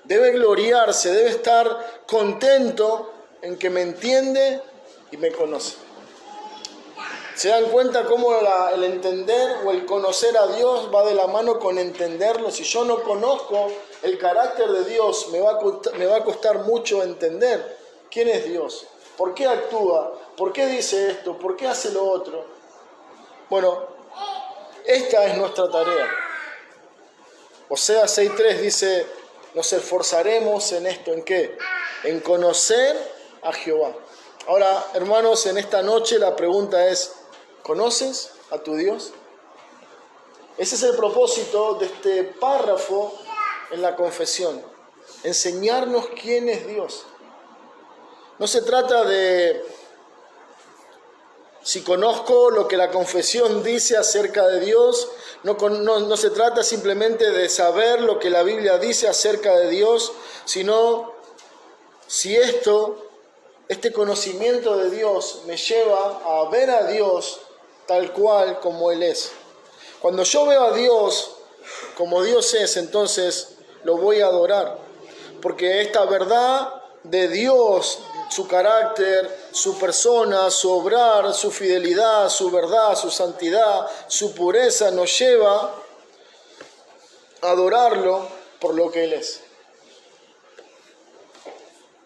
Debe gloriarse, debe estar contento en que me entiende y me conoce. ¿Se dan cuenta cómo el entender o el conocer a Dios va de la mano con entenderlo? Si yo no conozco el carácter de Dios, me va a costar mucho entender quién es Dios, por qué actúa, por qué dice esto, por qué hace lo otro. Bueno, esta es nuestra tarea. Oseas 6:3 dice, nos esforzaremos en esto, ¿en qué? En conocer a Jehová. Ahora, hermanos, en esta noche la pregunta es, ¿conoces a tu Dios? Ese es el propósito de este párrafo en la confesión, enseñarnos quién es Dios. No se trata de si conozco lo que la confesión dice acerca de Dios, no se trata simplemente de saber lo que la Biblia dice acerca de Dios, sino si este conocimiento de Dios me lleva a ver a Dios tal cual como Él es. Cuando yo veo a Dios como Dios es, entonces lo voy a adorar, porque esta verdad de Dios, su carácter, su persona, su obrar, su fidelidad, su verdad, su santidad, su pureza, nos lleva a adorarlo por lo que Él es.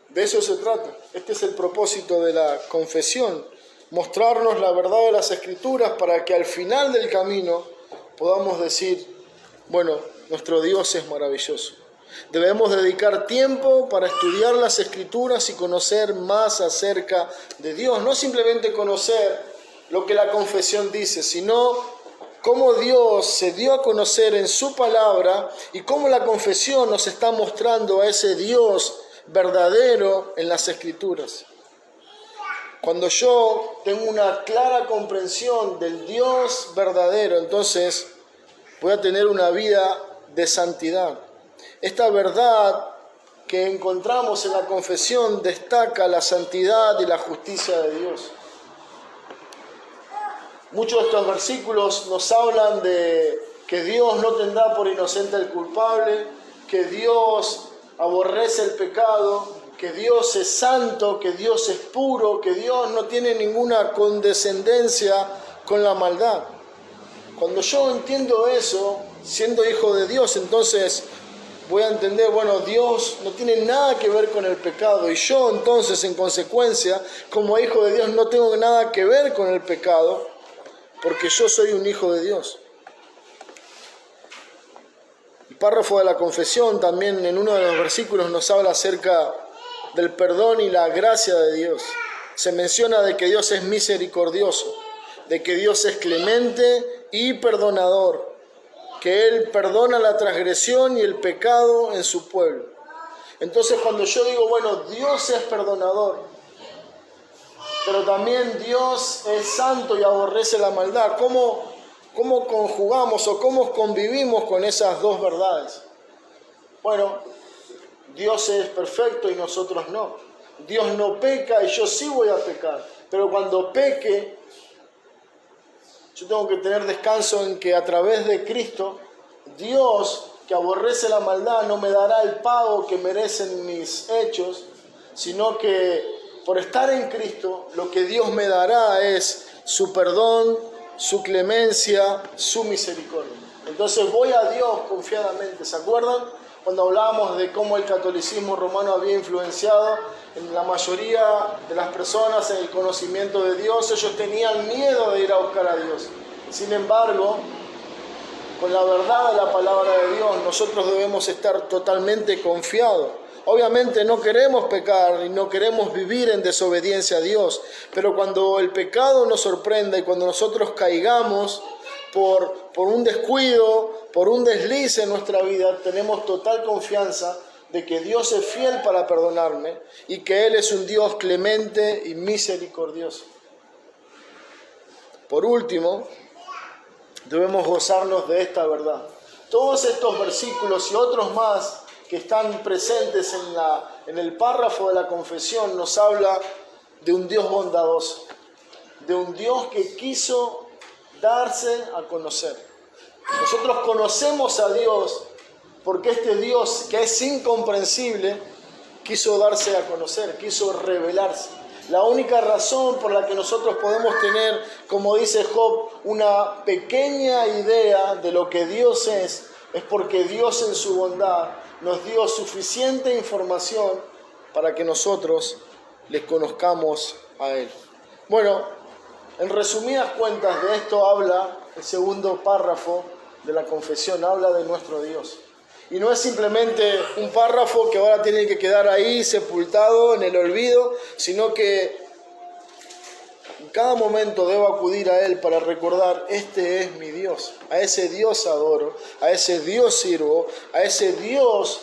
De eso se trata. Este es el propósito de la confesión, mostrarnos la verdad de las Escrituras para que al final del camino podamos decir, bueno, nuestro Dios es maravilloso. Debemos dedicar tiempo para estudiar las Escrituras y conocer más acerca de Dios. No simplemente conocer lo que la confesión dice, sino cómo Dios se dio a conocer en su palabra y cómo la confesión nos está mostrando a ese Dios verdadero en las Escrituras. Cuando yo tengo una clara comprensión del Dios verdadero, entonces voy a tener una vida de santidad. Esta verdad que encontramos en la confesión destaca la santidad y la justicia de Dios. Muchos de estos versículos nos hablan de que Dios no tendrá por inocente al culpable, que Dios aborrece el pecado, que Dios es santo, que Dios es puro, que Dios no tiene ninguna condescendencia con la maldad. Cuando yo entiendo eso, siendo hijo de Dios, entonces voy a entender, bueno, Dios no tiene nada que ver con el pecado y yo entonces, en consecuencia, como hijo de Dios, no tengo nada que ver con el pecado porque yo soy un hijo de Dios. El párrafo de la confesión también en uno de los versículos nos habla acerca del perdón y la gracia de Dios. Se menciona de que Dios es misericordioso, de que Dios es clemente y perdonador, que Él perdona la transgresión y el pecado en su pueblo. Entonces cuando yo digo, bueno, Dios es perdonador, pero también Dios es santo y aborrece la maldad, ¿cómo conjugamos o cómo convivimos con esas dos verdades? Bueno, Dios es perfecto y nosotros no. Dios no peca y yo sí voy a pecar, pero cuando peque, yo tengo que tener descanso en que a través de Cristo, Dios, que aborrece la maldad, no me dará el pago que merecen mis hechos, sino que por estar en Cristo, lo que Dios me dará es su perdón, su clemencia, su misericordia. Entonces voy a Dios confiadamente. ¿Se acuerdan? Cuando hablábamos de cómo el catolicismo romano había influenciado en la mayoría de las personas en el conocimiento de Dios, ellos tenían miedo de ir a buscar a Dios. Sin embargo, con la verdad de la palabra de Dios, nosotros debemos estar totalmente confiados. Obviamente no queremos pecar y no queremos vivir en desobediencia a Dios, pero cuando el pecado nos sorprenda y cuando nosotros caigamos por un descuido, por un desliz en nuestra vida, tenemos total confianza de que Dios es fiel para perdonarme y que Él es un Dios clemente y misericordioso. Por último, debemos gozarnos de esta verdad. Todos estos versículos y otros más que están presentes en el párrafo de la confesión nos habla de un Dios bondadoso, de un Dios que quiso darse a conocer. Nosotros conocemos a Dios porque este Dios que es incomprensible quiso darse a conocer, quiso revelarse. La única razón por la que nosotros podemos tener, como dice Job, una pequeña idea de lo que Dios es porque Dios en su bondad nos dio suficiente información para que nosotros les conozcamos a Él. Bueno, en resumidas cuentas de esto habla el segundo párrafo de la confesión, habla de nuestro Dios. Y no es simplemente un párrafo que ahora tiene que quedar ahí sepultado en el olvido, sino que en cada momento debo acudir a Él para recordar, este es mi Dios, a ese Dios adoro, a ese Dios sirvo, a ese Dios,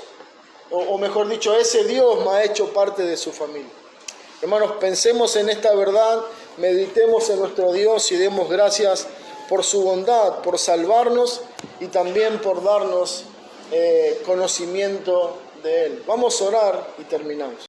o mejor dicho, ese Dios me ha hecho parte de su familia. Hermanos, pensemos en esta verdad, meditemos en nuestro Dios y demos gracias por su bondad, por salvarnos y también por darnos conocimiento de Él. Vamos a orar y terminamos.